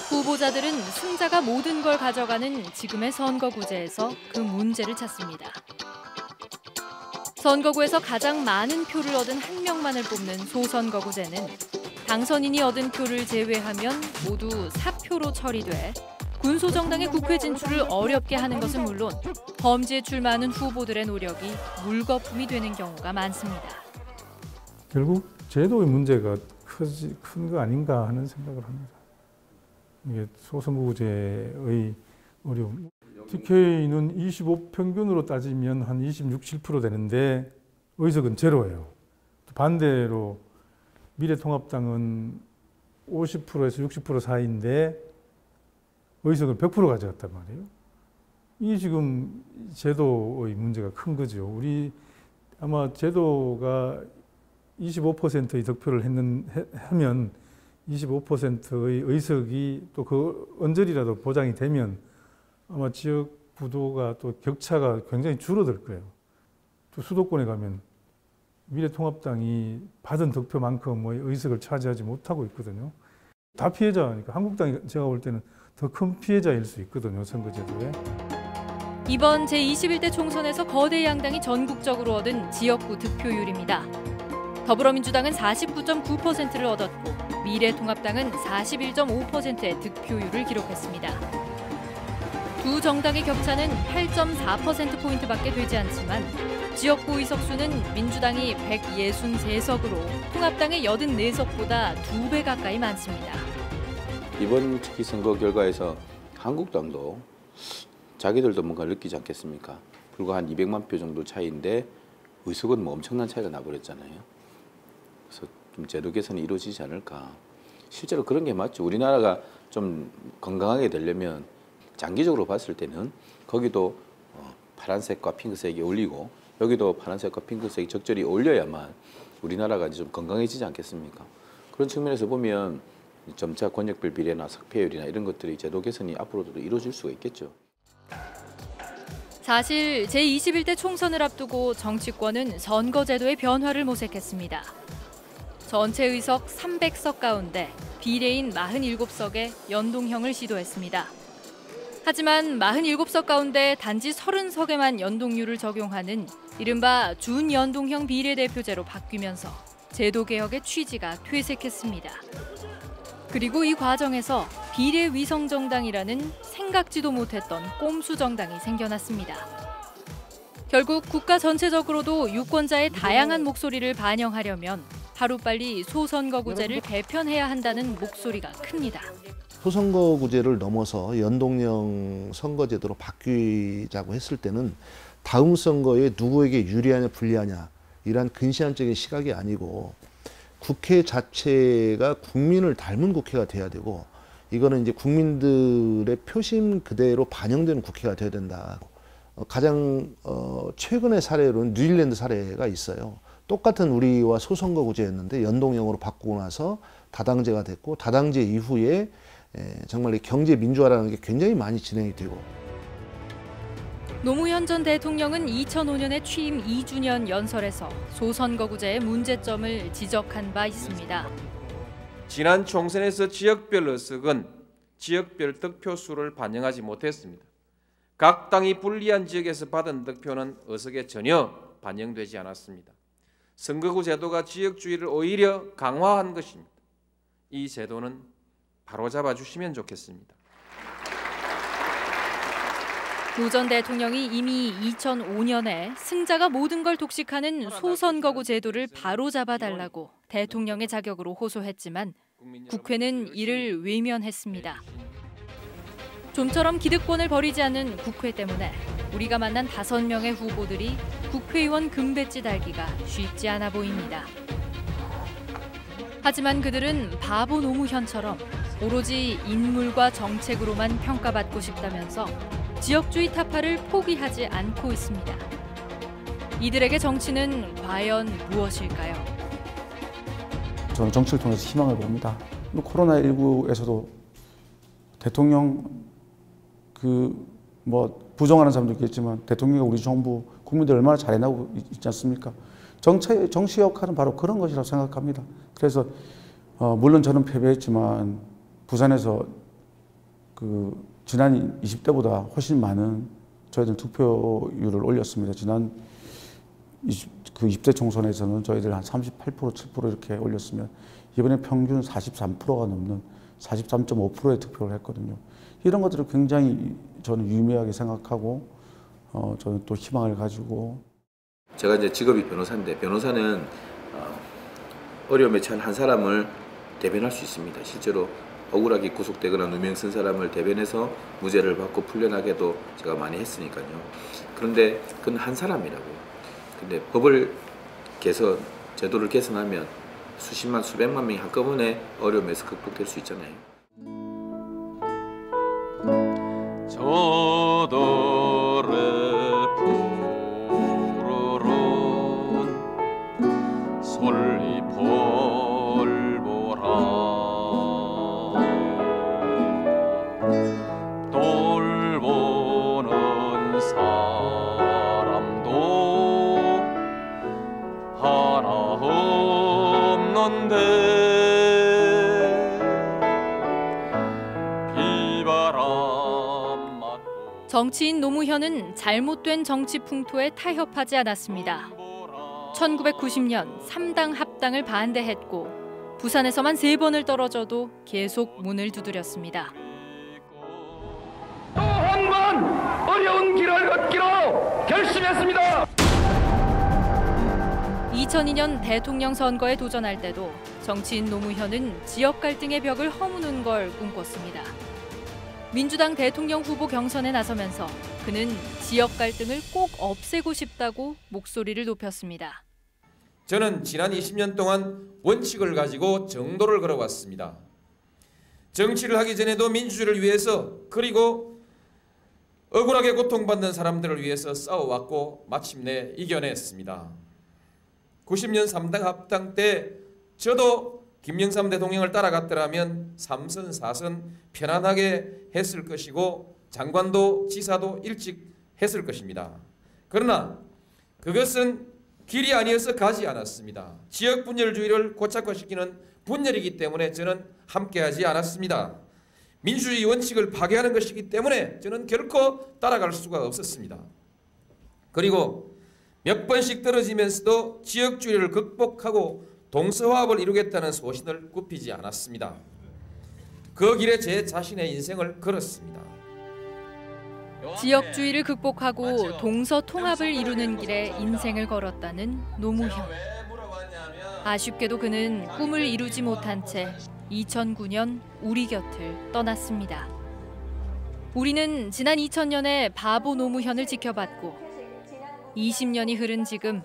후보자들은 승자가 모든 걸 가져가는 지금의 선거구제에서 그 문제를 찾습니다. 선거구에서 가장 많은 표를 얻은 한 명만을 뽑는 소선거구제는 당선인이 얻은 표를 제외하면 모두 사표로 처리돼 군소정당의 국회 진출을 어렵게 하는 것은 물론 범지에 출마하는 후보들의 노력이 물거품이 되는 경우가 많습니다. 결국 제도의 문제가 큰 거 아닌가 하는 생각을 합니다. 이게 소선거구제의 어려움. TK는 25 평균으로 따지면 한 26, 7% 되는데 의석은 제로예요. 반대로 미래통합당은 50%에서 60% 사이인데 의석을 100% 가져갔단 말이에요. 이게 지금 제도의 문제가 큰 거죠. 우리 아마 제도가 25%의 득표를 하면 25%의 의석이 또 그 언저리라도 보장이 되면 아마 지역 구도가 또 격차가 굉장히 줄어들 거예요. 또 수도권에 가면 미래통합당이 받은 득표만큼의 의석을 차지하지 못하고 있거든요. 다 피해자니까 한국당이 제가 볼 때는 더 큰 피해자일 수 있거든요, 선거제도에. 이번 제21대 총선에서 거대 양당이 전국적으로 얻은 지역구 득표율입니다. 더불어민주당은 49.9%를 얻었고 미래통합당은 41.5%의 득표율을 기록했습니다. 두 정당의 격차는 8.4%포인트밖에 되지 않지만 지역구 의석수는 민주당이 163석으로 통합당의 84석보다 2배 가까이 많습니다. 이번 특히 선거 결과에서 한국당도 자기들도 뭔가 느끼지 않겠습니까? 불과 한 200만 표 정도 차이인데 의석은 뭐 엄청난 차이가 나버렸잖아요. 그래서 좀 제도 개선이 이루어지지 않을까. 실제로 그런 게 맞죠. 우리나라가 좀 건강하게 되려면 장기적으로 봤을 때는 거기도 파란색과 핑크색이 어울리고 여기도 파란색과 핑크색이 적절히 어울려야만 우리나라가 이제 좀 건강해지지 않겠습니까? 그런 측면에서 보면 점차 권역별 비례나 석패율이나 이런 것들이 제도 개선이 앞으로도 이루어질 수가 있겠죠. 사실 제21대 총선을 앞두고 정치권은 선거제도의 변화를 모색했습니다. 전체 의석 300석 가운데 비례인 47석에 연동형을 시도했습니다. 하지만 47석 가운데 단지 30석에만 연동률을 적용하는 이른바 준연동형 비례대표제로 바뀌면서 제도 개혁의 취지가 퇴색했습니다. 그리고 이 과정에서 비례위성정당이라는 생각지도 못했던 꼼수 정당이 생겨났습니다. 결국 국가 전체적으로도 유권자의 다양한 목소리를 반영하려면 하루빨리 소선거구제를 개편해야 한다는 목소리가 큽니다. 소선거구제를 넘어서 연동형 선거제도로 바뀌자고 했을 때는 다음 선거에 누구에게 유리하냐 불리하냐 이런 근시안적인 시각이 아니고 국회 자체가 국민을 닮은 국회가 돼야 되고 이거는 이제 국민들의 표심 그대로 반영되는 국회가 돼야 된다. 가장 최근의 사례로는 뉴질랜드 사례가 있어요. 똑같은 우리와 소선거구제였는데 연동형으로 바꾸고 나서 다당제가 됐고 다당제 이후에 정말 이 경제 민주화라는 게 굉장히 많이 진행이 되고. 노무현 전 대통령은 2005년에 취임 2주년 연설에서 소선거구제의 문제점을 지적한 바 있습니다. 지난 총선에서 지역별 의석은 지역별 득표수를 반영하지 못했습니다. 각 당이 불리한 지역에서 받은 득표는 의석에 전혀 반영되지 않았습니다. 선거구 제도가 지역주의를 오히려 강화한 것입니다. 이 제도는 바로잡아 주시면 좋겠습니다. 노 전 대통령이 이미 2005년에 승자가 모든 걸 독식하는 소선거구 제도를 바로잡아달라고 대통령의 자격으로 호소했지만 국회는 이를 외면했습니다. 좀처럼 기득권을 버리지 않는 국회 때문에 우리가 만난 5명의 후보들이 국회의원 금배지 달기가 쉽지 않아 보입니다. 하지만 그들은 바보 노무현처럼 오로지 인물과 정책으로만 평가받고 싶다면서 지역주의 타파를 포기하지 않고 있습니다. 이들에게 정치는 과연 무엇일까요? 저는 정치를 통해서 희망을 봅니다. 코로나19에서도 대통령 부정하는 사람도 있겠지만 대통령이 우리 정부 국민들 얼마나 잘해나가고 있지 않습니까? 정치 역할은 바로 그런 것이라고 생각합니다. 그래서 물론 저는 패배했지만 부산에서 지난 20대보다 훨씬 많은 저희들 득표율을 올렸습니다. 지난 20대 총선에서는 저희들 한 38%, 7% 이렇게 올렸으면 이번에 평균 43%가 넘는 43.5%의 득표를 했거든요. 이런 것들을 굉장히 저는 유의미하게 생각하고 저는 또 희망을 가지고. 제가 이제 직업이 변호사인데 변호사는 어려움에 처한 한 사람을 대변할 수 있습니다. 실제로 억울하게 구속되거나 누명 쓴 사람을 대변해서 무죄를 받고 풀려나게도 제가 많이 했으니까요. 그런데 그건 한 사람이라고요. 근데 법을 개선, 제도를 개선하면 수십만, 수백만 명이 한꺼번에 어려움에서 극복될 수 있잖아요. 저들의 푸르른 솔잎을 보라 돌보는 사람도 하나 정치인 노무현은 잘못된 정치 풍토에 타협하지 않았습니다. 1990년 3당 합당을 반대했고 부산에서만 3번을 떨어져도 계속 문을 두드렸습니다. 또 한 번 어려운 길을 걷기로 결심했습니다. 2002년 대통령 선거에 도전할 때도 정치인 노무현은 지역 갈등의 벽을 허무는 걸 꿈꿨습니다. 민주당 대통령 후보 경선에 나서면서 그는 지역 갈등을 꼭 없애고 싶다고 목소리를 높였습니다. 저는 지난 20년 동안 원칙을 가지고 정도를 걸어왔습니다. 정치를 하기 전에도 민주주의를 위해서 그리고 억울하게 고통받는 사람들을 위해서 싸워왔고 마침내 이겨냈습니다. 90년 3당 합당 때 저도 김영삼 대통령을 따라갔더라면 3선 4선 편안하게 했을 것이고 장관도 지사도 일찍 했을 것입니다. 그러나 그것은 길이 아니어서 가지 않았습니다. 지역 분열주의를 고착화시키는 분열이기 때문에 저는 함께하지 않았습니다. 민주주의 원칙을 파괴하는 것이기 때문에 저는 결코 따라갈 수가 없었습니다. 그리고 몇 번씩 떨어지면서도 지역주의를 극복하고 동서화합을 이루겠다는 소신을 굽히지 않았습니다. 그 길에 제 자신의 인생을 걸었습니다. 지역주의를 극복하고 동서통합을 이루는 길에 인생을 걸었다는 노무현. 아쉽게도 그는 꿈을 이루지 못한 채 2009년 우리 곁을 떠났습니다. 우리는 지난 2000년에 바보 노무현을 지켜봤고 20년이 흐른 지금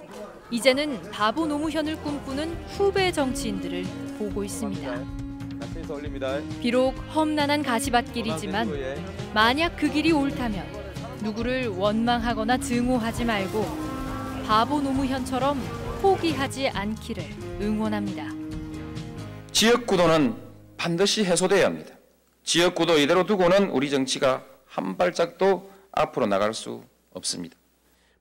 이제는 바보 노무현을 꿈꾸는 후배 정치인들을 보고 있습니다. 비록 험난한 가시밭길이지만 만약 그 길이 옳다면 누구를 원망하거나 증오하지 말고 바보 노무현처럼 포기하지 않기를 응원합니다. 지역구도는 반드시 해소돼야 합니다. 지역구도 이대로 두고는 우리 정치가 한 발짝도 앞으로 나갈 수 없습니다.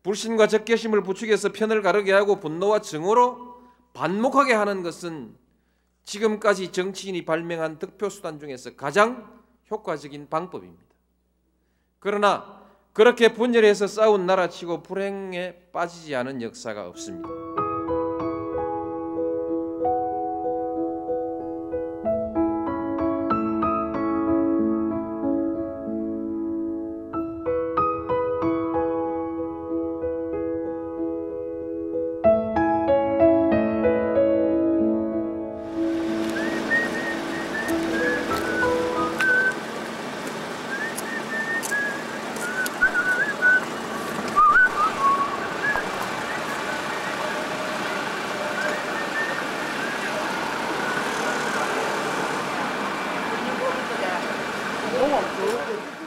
불신과 적개심을 부추겨서 편을 가르게 하고 분노와 증오로 반목하게 하는 것은 지금까지 정치인이 발명한 득표수단 중에서 가장 효과적인 방법입니다. 그러나 그렇게 분열해서 싸운 나라치고 불행에 빠지지 않은 역사가 없습니다. 너무 없어.